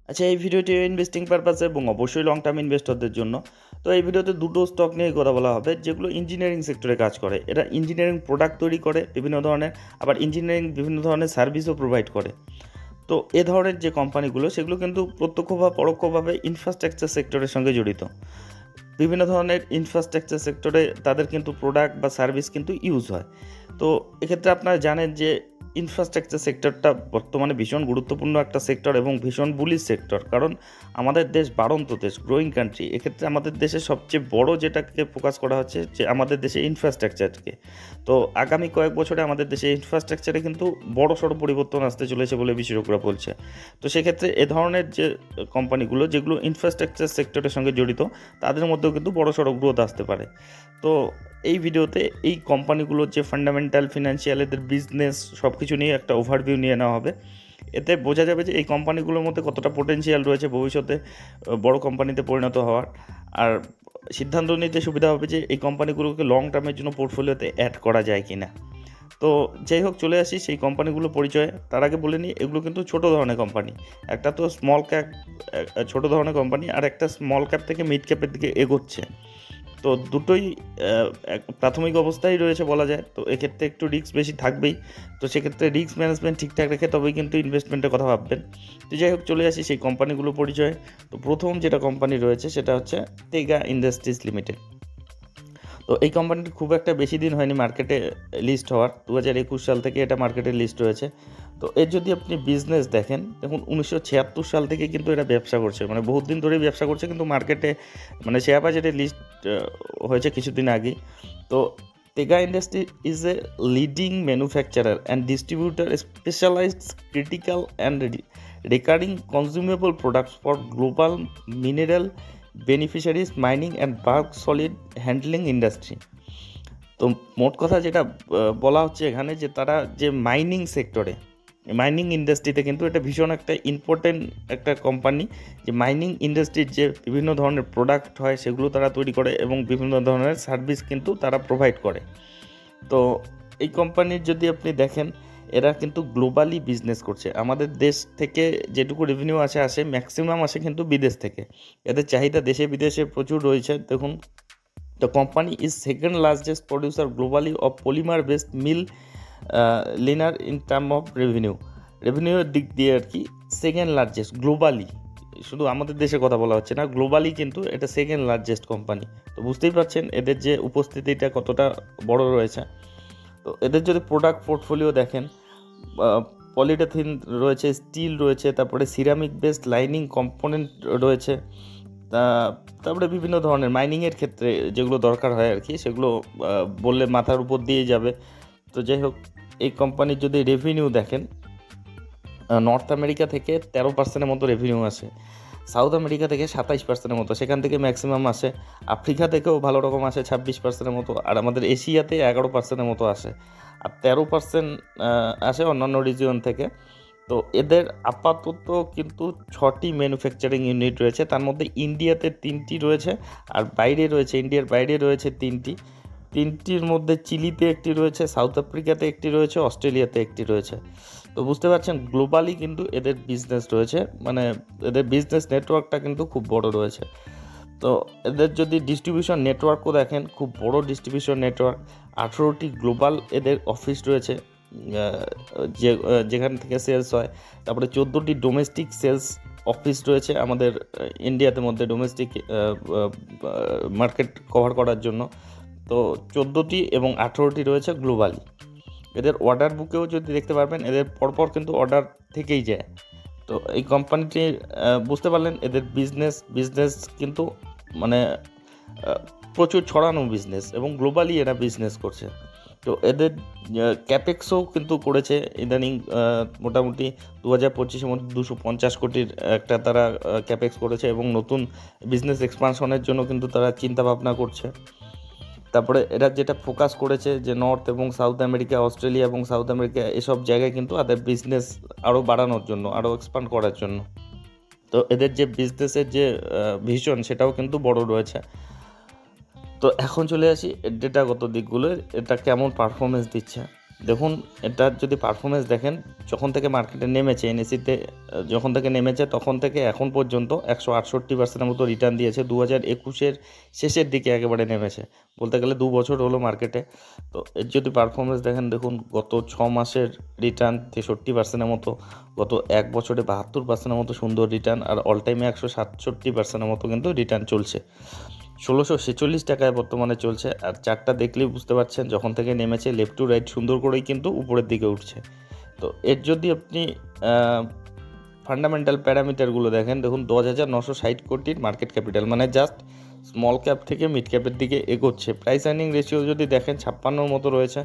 আচ্ছা, এই ভিডিওটি ইনভেস্টিং পারপাসে এবং অবশ্যই লং টার্ম ইনভেস্টরদের জন্য। তো এই ভিডিওতে দুটো স্টক নিয়ে কথা বলা হবে যেগুলো ইঞ্জিনিয়ারিং সেক্টরে কাজ করে। এরা ইঞ্জিনিয়ারিং প্রোডাক্ট তৈরি করে বিভিন্ন ধরনের, আবার ইঞ্জিনিয়ারিং বিভিন্ন ধরনের সার্ভিসও প্রোভাইড করে। তো এ ধরনের যে কোম্পানিগুলো সেগুলো কিন্তু প্রত্যক্ষ বা পরোক্ষভাবে ইনফ্রাস্ট্রাকচার সেক্টরের সঙ্গে জড়িত। বিভিন্ন ধরনের ইনফ্রাস্ট্রাকচার সেক্টরে তাদের কিন্তু প্রোডাক্ট বা সার্ভিস কিন্তু ইউজ হয়। তো এক্ষেত্রে আপনারা জানেন যে ইনফ্রাস্ট্রাকচার সেক্টরটা বর্তমানে ভীষণ গুরুত্বপূর্ণ একটা সেক্টর এবং ভীষণ বুলিশ সেক্টর। কারণ আমাদের দেশ বাড়ন্ত দেশ, গ্রোয়িং কান্ট্রি। এক্ষেত্রে আমাদের দেশে সবচেয়ে বড় যেটাকে ফোকাস করা হচ্ছে যে আমাদের দেশে ইনফ্রাস্ট্রাকচারকে। তো আগামী কয়েক বছরে আমাদের দেশে ইনফ্রাস্ট্রাকচারে কিন্তু বড়সড় পরিবর্তন আসতে চলেছে বলে বিশেষজ্ঞরা বলছে। তো সেক্ষেত্রে এ ধরনের যে কোম্পানিগুলো যেগুলো ইনফ্রাস্ট্রাকচার সেক্টরের সঙ্গে জড়িত, তাদের মধ্যেও কিন্তু বড়সড় গ্রোথ আসতে পারে। তো এই ভিডিওতে এই কোম্পানিগুলোর যে ফান্ডামেন্টাল, ফিনান্সিয়াল, এদের বিজনেস সব কিছু নিয়ে একটা ওভারভিউ নিয়ে নেওয়া হবে। এতে বোঝা যাবে যে এই কোম্পানিগুলোর মধ্যে কতটা পোটেনশিয়াল রয়েছে ভবিষ্যতে বড় কোম্পানিতে পরিণত হওয়ার। আর সিদ্ধান্ত নিতে সুবিধা হবে যে এই কোম্পানিগুলোকে লং টার্মের জন্য পোর্টফোলিওতে অ্যাড করা যায় কি না। তো যাই হোক, চলে আসি সেই কোম্পানিগুলো পরিচয়ে। তার আগে বলে নিই, এগুলো কিন্তু ছোটো ধরনের কোম্পানি। একটা তো স্মল ক্যাপ, ছোটো ধরনের কোম্পানি, আর একটা স্মল ক্যাপ থেকে মিড ক্যাপের দিকে এগোচ্ছে। তো দুটোই প্রাথমিক অবস্থায় রয়েছে বলা যায়। তো এক্ষেত্রে একটু রিস্ক বেশি থাকবেই। তো সেক্ষেত্রে রিস্ক ম্যানেজমেন্ট ঠিকঠাক রেখে তবেই কিন্তু ইনভেস্টমেন্টের কথা ভাববেন। তো যাই হোক, চলে আসি সেই কোম্পানিগুলো পরিচয়ে। তো প্রথম যেটা কোম্পানি রয়েছে সেটা হচ্ছে তেগা ইন্ডাস্ট্রিজ লিমিটেড। তো এই কোম্পানিটি খুব একটা বেশি দিন হয়নি মার্কেটে লিস্ট হওয়ার। 2021 সাল থেকে এটা মার্কেটে লিস্ট হয়েছে। তো এর যদি আপনি বিজনেস দেখেন, দেখুন 1976 সাল থেকে কিন্তু এরা ব্যবসা করছে, মানে বহুত দিন ধরেই ব্যবসা করছে, কিন্তু মার্কেটে মানে শেয়ার বাজারে লিস্ট হয়েছে কিছুদিন আগেই। তো Tega industry is a leading manufacturer and distributor specialised critical and recurring consumable products for global mineral beneficiaries mining and bulk solid handling industry. তো মোট কথা যেটা বলা হচ্ছে এখানে, যে তারা যে মাইনিং সেক্টরে, মাইনিং ইন্ডাস্ট্রিতে কিন্তু এটা ভীষণ একটা ইম্পর্টেন্ট একটা কোম্পানি। যে মাইনিং ইন্ডাস্ট্রির যে বিভিন্ন ধরনের প্রোডাক্ট হয় সেগুলো তারা তৈরি করে এবং বিভিন্ন ধরনের সার্ভিস কিন্তু তারা প্রোভাইড করে। তো এই কোম্পানির যদি আপনি দেখেন, এরা কিন্তু গ্লোবালি বিজনেস করছে। আমাদের দেশ থেকে যেটুকু রেভিনিউ আসে ম্যাক্সিমাম আসে কিন্তু বিদেশ থেকে। এদের চাহিদা দেশে বিদেশে প্রচুর রয়েছে। দেখুন, the company is second largest producer globally of polymer based mill liner in term of রেভিনিউর দিক দিয়ে আর কি সেকেন্ড লার্জেস্ট গ্লোবালি। শুধু আমাদের দেশের কথা বলা হচ্ছে না, গ্লোবালি কিন্তু এটা সেকেন্ড লার্জেস্ট কোম্পানি। তো বুঝতেই পারছেন এদের যে উপস্থিতিটা কতটা বড় রয়েছে। তো এদের যদি প্রোডাক্ট পোর্টফোলিও দেখেন, পলিথিন রয়েছে, স্টিল রয়েছে, তারপরে সিরামিক বেসড লাইনিং কম্পোনেন্ট রয়েছে, তারপরে বিভিন্ন ধরনের মাইনিংয়ের ক্ষেত্রে যেগুলো দরকার হয় আর কি, সেগুলো বললে মাথার উপর দিয়ে যাবে। তো যাই হোক, এই কোম্পানির যদি রেভিনিউ দেখেন, নর্থ আমেরিকা থেকে 13% মতো রেভিনিউ আসে, সাউথ আমেরিকা থেকে 27% মতো, সেখান থেকে ম্যাক্সিমাম আসে। আফ্রিকা থেকেও ভালো রকম আসে 26% মতো, আর আমাদের এশিয়াতে 11% মতো আসে, আর 13% আসে অন্যান্য রিজিয়ন থেকে। তো এদের আপাতত কিন্তু 6টি ম্যানুফ্যাকচারিং ইউনিট রয়েছে, তার মধ্যে ইন্ডিয়াতে 3টি রয়েছে, আর বাইরে রয়েছে, ইন্ডিয়ার বাইরে রয়েছে 3টির মধ্যে চিলিতে একটি রয়েছে, সাউথ আফ্রিকাতে একটি রয়েছে, অস্ট্রেলিয়াতে একটি রয়েছে। তো বুঝতে পারছেন গ্লোবালি কিন্তু এদের বিজনেস রয়েছে, মানে এদের বিজনেস নেটওয়ার্কটা কিন্তু খুব বড় রয়েছে। তো এদের যদি ডিস্ট্রিবিউশন নেটওয়ার্কও দেখেন, খুব বড় ডিস্ট্রিবিউশন নেটওয়ার্ক। 18টি গ্লোবাল এদের অফিস রয়েছে যেখান থেকে সেলস হয়। তারপরে 14টি ডোমেস্টিক সেলস অফিস রয়েছে আমাদের ইন্ডিয়াতে মধ্যে, ডোমেস্টিক মার্কেট কভার করার জন্য। তো 14টি এবং 18টি রয়েছে গ্লোবালি। এদের অর্ডার বুকেও যদি দেখতে পারবেন, এদের পরপর কিন্তু অর্ডার থেকেই যায়। তো এই কোম্পানিটি বুঝতে পারলেন এদের বিজনেস কিন্তু মানে প্রচুর ছড়ানো বিজনেস, এবং গ্লোবালি এরা বিজনেস করছে। তো এদের ক্যাপেক্সও কিন্তু করেছে ইদানিং, মোটামুটি 2025-এর মধ্যে 250 কোটির একটা তারা ক্যাপেক্স করেছে, এবং নতুন বিজনেস এক্সপানশনের জন্য কিন্তু তারা চিন্তা ভাবনা করছে। তারপরে এরা যেটা ফোকাস করেছে যে নর্থ এবং সাউথ আমেরিকা, অস্ট্রেলিয়া এবং সাউথ আমেরিকা, এসব জায়গায় কিন্তু তাদের বিজনেস আরও বাড়ানোর জন্য, আরও এক্সপান্ড করার জন্য। তো এদের যে বিজনেসের যে ভিশন সেটাও কিন্তু বড় রয়েছে। তো এখন চলে আসি ডেটাগত দিকগুলো, এটা কেমন পারফরমেন্স দিচ্ছে। দেখুন এটার যদি পারফরমেন্স দেখেন, যখন থেকে মার্কেটে নেমেছে এনএসিতে, যখন থেকে নেমেছে তখন থেকে এখন পর্যন্ত 168% মতো রিটার্ন দিয়েছে। 2021-এর শেষের দিকে একেবারে নেমেছে, বলতে গেলে 2 বছর হলো মার্কেটে। তো এর যদি পারফরমেন্স দেখেন, দেখুন গত 6 মাসের রিটার্ন 63%-এর মতো, গত 1 বছরে 72%-এর মতো সুন্দর রিটার্ন, আর অল টাইমে 167%-এর মতো কিন্তু রিটার্ন চলছে। 1646 টাকায় বর্তমানে চলছে। আর চারটা দেখলেই বুঝতে পারছেন যখন থেকে নেমেছে লেফট টু রাইট সুন্দর করেই কিন্তু উপরের দিকে উঠছে। তো এর যদি আপনি ফান্ডামেন্টাল প্যারামিটারগুলো দেখেন, দেখুন 10,960 কোটির মার্কেট ক্যাপিটাল, মানে জাস্ট স্মল ক্যাপ থেকে মিড ক্যাপের দিকে এগোচ্ছে। প্রাইস আর্নিং রেশিও যদি দেখেন 56 মতো রয়েছে।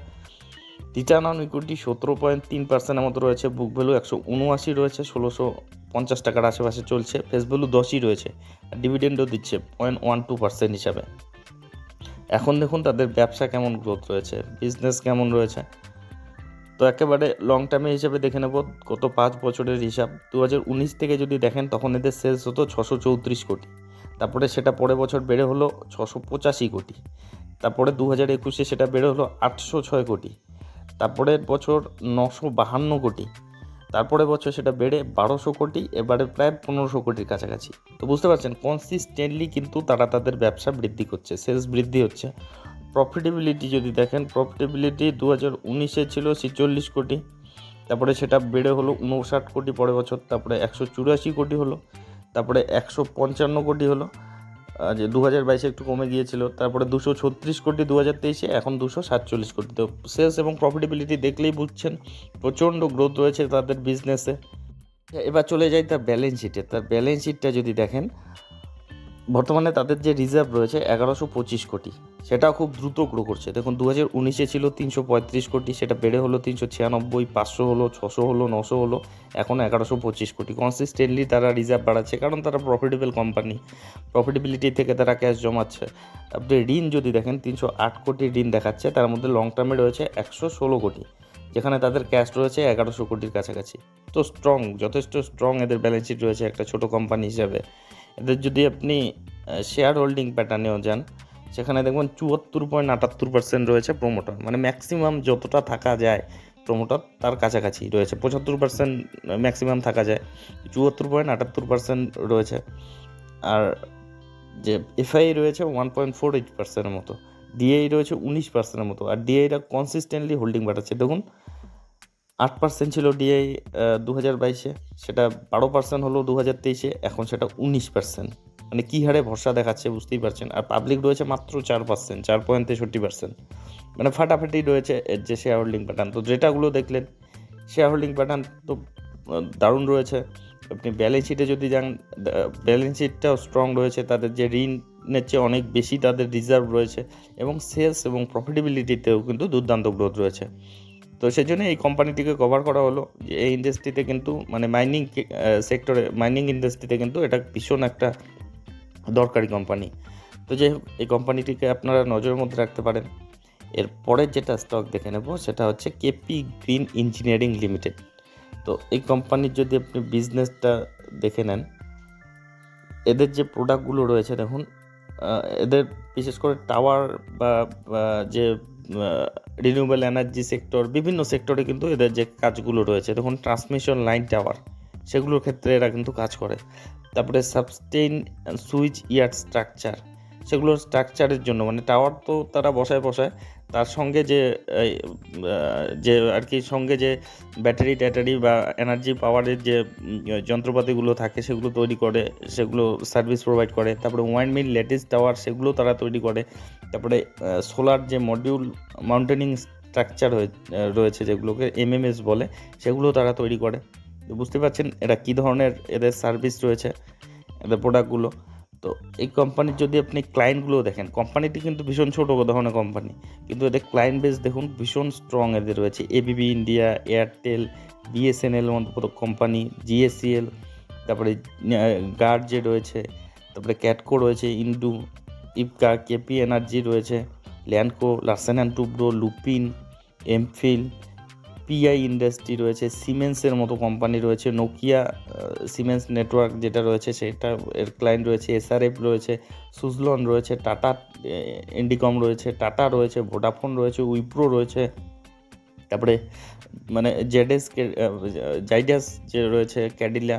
রিটার্ন অন ইকুইটি 17.3%-এর মতো রয়েছে। বুক ভ্যালু 179 রয়েছে, 1650 টাকার আশেপাশে চলছে। ফেস ভ্যালু 10ই রয়েছে। আর ডিভিডেন্ডও দিচ্ছে 0.12% হিসাবে। এখন দেখুন তাদের ব্যবসা কেমন গ্রোথ রয়েছে, বিজনেস কেমন রয়েছে। তো একেবারে লং টার্মে হিসাবে দেখে নেব গত 5 বছরের হিসাব। 2019 থেকে যদি দেখেন তখন এদের সেলস হতো 634 কোটি, তারপরে সেটা পরের বছর বেড়ে হলো 685 কোটি, তারপরে 2021-এ সেটা বেড়ে হলো 806 কোটি, তারপরের বছর 952 কোটি, তারপরে বছর সেটা বেড়ে 1200 কোটি, এবারে প্রায় 1500 কোটির কাছাকাছি। তো বুঝতে পারছেন কনসিস্টেন্টলি কিন্তু তারা তাদের ব্যবসা বৃদ্ধি করছে, সেলস বৃদ্ধি হচ্ছে। প্রফিটেবিলিটি যদি দেখেন, প্রফিটেবিলিটি 2019-এ ছিল 46 কোটি, তারপরে সেটা বেড়ে হলো 59 কোটি পরের বছর, তারপরে 184 কোটি হলো, তারপরে 155 কোটি হলো, যে 2022-এ একটু কমে গিয়েছিল, তারপরে 236 কোটি 2023-এ, এখন 247 কোটি। তো সেলস এবং প্রফিটেবিলিটি দেখলেই বুঝছেন প্রচণ্ড গ্রোথ রয়েছে তাদের বিজনেসে। এবার চলে যাই তার ব্যালেন্স শিটে। তার ব্যালেন্স শিটটা যদি দেখেন, বর্তমানে তাদের যে রিজার্ভ রয়েছে 1125 কোটি, সেটাও খুব দ্রুত গ্রো করছে। দেখুন 2019-এ ছিল 335 কোটি, সেটা বেড়ে হলো 396, 500 হলো, 600 হলো, 900 হলো, এখন 1125 কোটি। কনসিস্টেন্টলি তারা রিজার্ভ বাড়াচ্ছে, কারণ তারা প্রফিটেবল কোম্পানি, প্রফিটেবিলিটি থেকে তারা ক্যাশ জমাচ্ছে। আপনি ঋণ যদি দেখেন 308 কোটি ঋণ দেখাচ্ছে, তার মধ্যে লং টার্মে রয়েছে 116 কোটি, যেখানে তাদের ক্যাশ রয়েছে 1100 কোটির কাছাকাছি। তো স্ট্রং, যথেষ্ট স্ট্রং এদের ব্যালেন্স শিট রয়েছে একটা ছোটো কোম্পানি হিসাবে। এদের যদি আপনি শেয়ার হোল্ডিং প্যাটার্নেও যান, সেখানে দেখবেন 74.78% রয়েছে প্রোমোটার, মানে ম্যাক্সিমাম যতটা থাকা যায় প্রোমোটার তার কাছাকাছি রয়েছে। 75% ম্যাক্সিমাম থাকা যায়, 74.78% রয়েছে। আর যে এফআই রয়েছে 1.48%-এর মতো, ডিআই রয়েছে 19%-এর মতো। আর ডিআইরা কনসিস্টেন্টলি হোল্ডিং বাড়াচ্ছে। দেখুন 8% ছিল ডিআই 2022-এ, সেটা 12% হলো 2023-এ, এখন সেটা 19%। মানে কী হারে ভরসা দেখাচ্ছে বুঝতেই পারছেন। আর পাবলিক রয়েছে মাত্র 4%, 4.63%। মানে ফাটাফাটি রয়েছে এর যে শেয়ার হোল্ডিং প্যাটার্ন। তো যেটাগুলো দেখলেন শেয়ার হোল্ডিং প্যাটার্ন তো দারুণ রয়েছে। আপনি ব্যালেন্স শিটে যদি যান, ব্যালেন্স শিটটাও স্ট্রং রয়েছে। তাদের যে ঋণের চেয়ে অনেক বেশি তাদের রিজার্ভ রয়েছে, এবং সেলস এবং প্রফিটেবিলিটিতেও কিন্তু দুর্দান্ত গ্রোথ রয়েছে। তো সেই জন্য এই কোম্পানিটিকে কভার করা হলো, যে এই ইন্ডাস্ট্রিতে কিন্তু মানে মাইনিং সেক্টরে, মাইনিং ইন্ডাস্ট্রিতে কিন্তু এটা ভীষণ একটা দরকারি কোম্পানি। তো যাই হোক, এই কোম্পানিটিকে আপনারা নজরের মধ্যে রাখতে পারেন। এর পরের যেটা স্টক দেখে নেব সেটা হচ্ছে কেপি গ্রিন ইঞ্জিনিয়ারিং লিমিটেড। তো এই কোম্পানির যদি আপনি বিজনেসটা দেখে নেন, এদের যে প্রোডাক্টগুলো রয়েছে দেখুন, এদের বিশেষ করে টাওয়ার বা যে রিনিউয়েবল এনার্জি সেক্টর, বিভিন্ন সেক্টরে কিন্তু এদের যে কাজগুলো রয়েছে, দেখুন ট্রান্সমিশন লাইন টাওয়ার, সেগুলোর ক্ষেত্রে এরা কিন্তু কাজ করে। তারপরে সাবস্টেইন সুইচ ইয়ার্ড স্ট্রাকচার, সেগুলোর স্ট্রাকচারের জন্য, মানে টাওয়ার তো তারা বসায়, তার সঙ্গে যে আর কি সঙ্গে যে ব্যাটারি বা এনার্জি পাওয়ারের যে যন্ত্রপাতিগুলো থাকে সেগুলো তৈরি করে, সেগুলো সার্ভিস প্রোভাইড করে। তারপরে ওয়াইন মিল ল্যাটিস টাওয়ার, সেগুলো তারা তৈরি করে। তারপরে সোলার যে মডিউল মাউন্টেনিং স্ট্রাকচার রয়েছে, যেগুলোকে এমএমএস বলে, সেগুলো তারা তৈরি করে। বুঝতে পারছেন এরা কী ধরনের এদের সার্ভিস রয়েছে, এদের প্রোডাক্টগুলো। তো এই কোম্পানির যদি আপনি ক্লায়েন্টগুলো দেখেন, কোম্পানিটি কিন্তু ভীষণ ছোটো ধরনের কোম্পানি, কিন্তু এদের ক্লায়েন্ট বেস দেখুন ভীষণ স্ট্রং এদের রয়েছে। এবিবি ইন্ডিয়া, এয়ারটেল, বিএসএনএল মতো কোম্পানি, জিএসসিএল, তারপরে গার্ড যে রয়েছে, তারপরে ক্যাটকো রয়েছে, ইন্ডু, ইপকা, কেপি এনার্জি রয়েছে, ল্যান্ডকো, লার্সেন অ্যান্ড টুব্রো, লুপিন, এমফিল, পিআই ইন্ডাস্ট্রি রয়েছে, সিমেন্সের মতো কোম্পানি রয়েছে, নোকিয়া সিমেন্স নেটওয়ার্ক যেটা রয়েছে সেটা এর ক্লায়েন্ট রয়েছে, এসআরএফ রয়েছে, সুজলন রয়েছে, টাটা ইন্ডিকম রয়েছে, টাটা রয়েছে, ভোডাফোন রয়েছে, উইপ্রো রয়েছে, তারপরে মানে জাইডাস যে রয়েছে, ক্যাডিলা,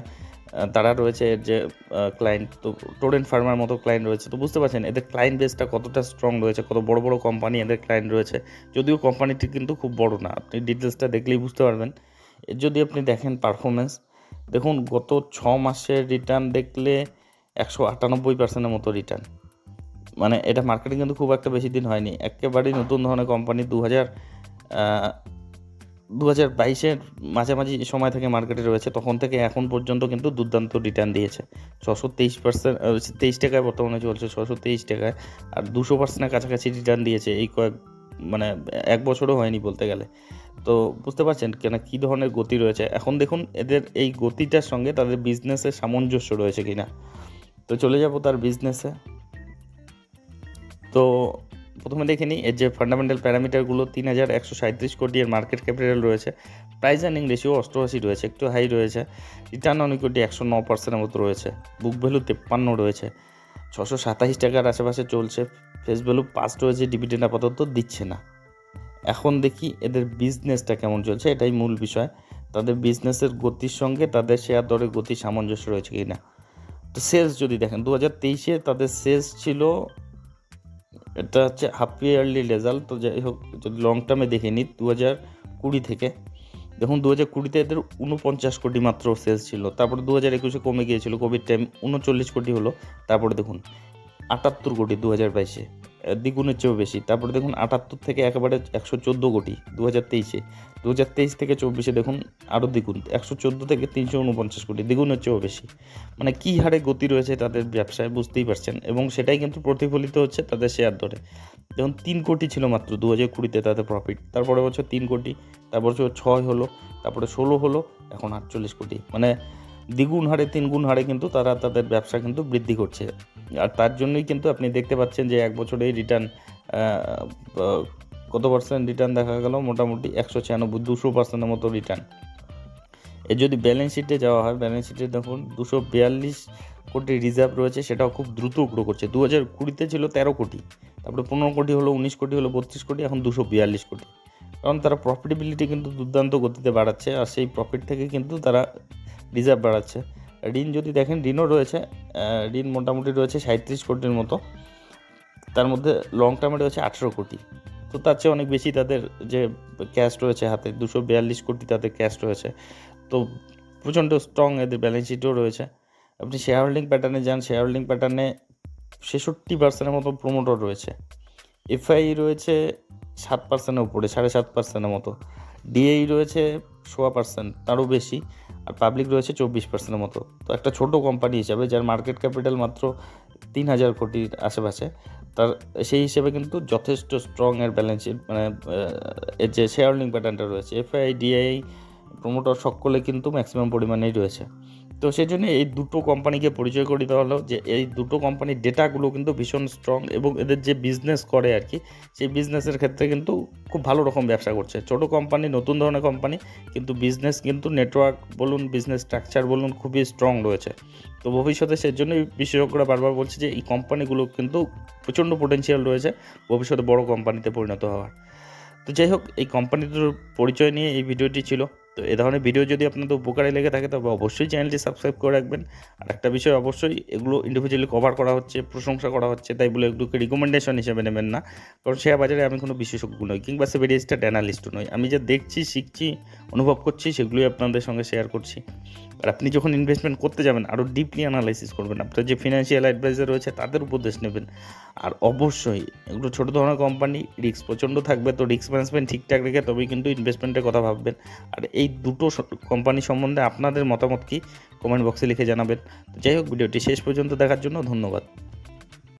তারা রয়েছে এর যে ক্লায়েন্ট, তো টোরেন্ট ফার্মার মতো ক্লায়েন্ট রয়েছে। তো বুঝতে পারছেন এদের ক্লায়েন্ট বেসটা কতটা স্ট্রং রয়েছে, কত বড় বড় কোম্পানি এদের ক্লায়েন্ট রয়েছে। যদিও কোম্পানিটি কিন্তু খুব বড় না, আপনি ডিটেলসটা দেখলেই বুঝতে পারবেন। এর যদি আপনি দেখেন পারফরমেন্স, দেখুন গত 6 মাসের রিটার্ন দেখলে 198% মতো রিটার্ন। মানে এটা মার্কেটে কিন্তু খুব একটা বেশি দিন হয়নি, একেবারেই নতুন ধরনের কোম্পানি। 2022-এর মাঝামাঝি সময় থেকে মার্কেটে রয়েছে, তখন থেকে এখন পর্যন্ত কিন্তু দুর্দান্ত রিটার্ন দিয়েছে। 623%, 23 টাকায় বর্তমানে চলছে, 623 টাকায়, আর 200%-এর কাছাকাছি রিটার্ন দিয়েছে এই মানে 1 বছরও হয়নি বলতে গেলে। তো বুঝতে পারছেন কেন কী ধরনের গতি রয়েছে। এখন দেখুন এদের এই গতিটার সঙ্গে তাদের বিজনেসের সামঞ্জস্য রয়েছে কিনা। তো চলে যাব তার বিজনেসে। তো প্রথমে দেখে নিই এর যে ফান্ডামেন্টাল প্যারামিটারগুলো। 3137 কোটি এর মার্কেট ক্যাপিটাল রয়েছে, প্রাইস আর্নিং রেশিও 88 রয়েছে, একটু হাই রয়েছে। রিটার্ন অন ইকুইটি 109%-এর মতো রয়েছে, বুক ভ্যালু 53 রয়েছে, 627 টাকার আশেপাশে চলছে। ফেস ভ্যালু 5 রয়েছে, ডিভিডেন্ড আপাতত দিচ্ছে না। এখন দেখি এদের বিজনেসটা কেমন চলছে, এটাই মূল বিষয়। তাদের বিজনেসের গতির সঙ্গে তাদের শেয়ার দরের গতি সামঞ্জস্য রয়েছে কি না। তো সেলস যদি দেখেন 2023-এ তাদের সেলস ছিল, এটা হচ্ছে হাফ ইয়ারলি রেজাল্ট। তো যাই হোক, যদি লং টার্মে দেখে নিই 2020 থেকে, দেখুন 2020-তে এদের 49 কোটি মাত্র সেলস ছিল। তারপরে 2021-এ কমে গিয়েছিল, কোভিড টাইম 39 কোটি হলো। তারপরে দেখুন 78 কোটি 2022-এ, দ্বিগুণের চেয়েও বেশি। তারপরে দেখুন 78 থেকে একেবারে 114 কোটি 2023-এ। 2023 থেকে 24-এ দেখুন আরও দ্বিগুণ, 114 থেকে 349 কোটি, দ্বিগুণের চেয়েও বেশি। মানে কী হারে গতি রয়েছে তাদের ব্যবসায় বুঝতেই পারছেন, এবং সেটাই কিন্তু প্রতিফলিত হচ্ছে তাদের শেয়ার দরে। যেমন 3 কোটি ছিল মাত্র 2020-তে তাদের প্রফিট, তারপরে বছর 3 কোটি, তারপর বছর 6 হলো, তারপরে 16 হলো, এখন 48 কোটি। মানে দ্বিগুণ হারে, 3 গুণ হারে কিন্তু তারা তাদের ব্যবসা কিন্তু বৃদ্ধি করছে। আর তার জন্যই কিন্তু আপনি দেখতে পাচ্ছেন যে 1 বছরেই রিটার্ন কত পার্সেন্ট রিটার্ন দেখা গেল, মোটামুটি 196, 200%-এর মতো রিটার্ন। এর যদি ব্যালেন্স শিটে যাওয়া হয়, ব্যালেন্স শিটে দেখুন 242 কোটি রিজার্ভ রয়েছে, সেটাও খুব দ্রুত গ্রো করছে। 2020-তে ছিল 13 কোটি, তারপরে 15 কোটি হলো, 19 কোটি হলো, 32 কোটি, এখন 242 কোটি। কারণ তারা প্রফিটেবিলিটি কিন্তু দুর্দান্ত গতিতে বাড়াচ্ছে, আর সেই প্রফিট থেকে কিন্তু তারা রিজার্ভ বাড়াচ্ছে। ঋণ যদি দেখেন, ঋণও রয়েছে, ঋণ মোটামুটি রয়েছে 37 কোটির মতো, তার মধ্যে লং টার্মে রয়েছে 18 কোটি। তো তার চেয়ে অনেক বেশি তাদের যে ক্যাশ রয়েছে হাতে, 242 কোটি তাদের ক্যাশ রয়েছে। তো প্রচণ্ড স্ট্রং এদের ব্যালেন্স শিটও রয়েছে। আপনি শেয়ার হোল্ডিং প্যাটার্নে যান, শেয়ার হোল্ডিং প্যাটার্নে 66%-এর মতো প্রমোটর রয়েছে, এফআই রয়েছে 7%-এর উপরে, 7.5%-এর মতো, ডিএই রয়েছে 1.5%, তারও বেশি, আর পাবলিক রয়েছে 24%-এর মতো। তো একটা ছোট কোম্পানি হিসাবে যার মার্কেট ক্যাপিটাল মাত্র 3000 কোটির আশেপাশে, তার সেই হিসেবে কিন্তু যথেষ্ট স্ট্রং এর ব্যালেন্স শিট, মানে এর যে শেয়ার হোল্ডিং প্যাটার্নটা রয়েছে, এফআই, ডিআই, প্রমোটর সকলে কিন্তু ম্যাক্সিমাম পরিমাণেই রয়েছে। তো সেই জন্য এই দুটো কোম্পানিকে পরিচয় করে দেওয়া হলো যে এই দুটো কোম্পানির ডেটাগুলো কিন্তু ভীষণ স্ট্রং, এবং এদের যে বিজনেস করে আর কি, সেই বিজনেসের ক্ষেত্রে কিন্তু খুব ভালো রকম ব্যবসা করছে। ছোটো কোম্পানি, নতুন ধরনের কোম্পানি, কিন্তু বিজনেস কিন্তু নেটওয়ার্ক বলুন, বিজনেস স্ট্রাকচার বলুন, খুবই স্ট্রং রয়েছে। তো ভবিষ্যতে সেই জন্যই বিশেষজ্ঞরা বারবার বলছে যে এই কোম্পানিগুলো কিন্তু প্রচণ্ড পোটেনশিয়াল রয়েছে ভবিষ্যতে বড় কোম্পানিতে পরিণত হওয়ার। তো যাই হোক, এই কোম্পানিটির পরিচয় নিয়ে এই ভিডিওটি ছিল। তো এ ধরনের ভিডিও যদি আপনাদের উপকারে লেগে থাকে তবে অবশ্যই চ্যানেলটি সাবস্ক্রাইব করে রাখবেন। আর একটা বিষয়, অবশ্যই এগুলো ইন্ডিভিজুয়ালি কভার করা হচ্ছে, প্রশংসা করা হচ্ছে, তাই বলে এগুলোকে রিকমেন্ডেশন হিসেবে নেবেন না। কারণ শেয়ার বাজারে আমি কোনো বিশেষজ্ঞ নই, কিংবা সেভেরিয়েস্টার অ্যানালিস্টও নই। আমি যা দেখছি, শিখছি, অনুভব করছি, সেগুলোই আপনাদের সঙ্গে শেয়ার করছি। আর আপনি যখন ইনভেস্টমেন্ট করতে যাবেন আরও ডিপলি অ্যানালাইসিস করবেন, আপনার যে ফিনান্সিয়াল অ্যাডভাইজার রয়েছে তাদের উপদেশ নেবেন। আর অবশ্যই এগুলো ছোটো ধরনের কোম্পানি, রিস্ক প্রচণ্ড থাকবে, তো রিস্ক ম্যানেজমেন্ট ঠিকঠাক রেখে তবেই কিন্তু ইনভেস্টমেন্টের কথা ভাববেন। আর এই দুটো কোম্পানি সম্বন্ধে আপনাদের মতামত কি কমেন্ট বক্সে লিখে জানাবেন। তো যাই হোক, ভিডিওটি শেষ পর্যন্ত দেখার জন্য ধন্যবাদ।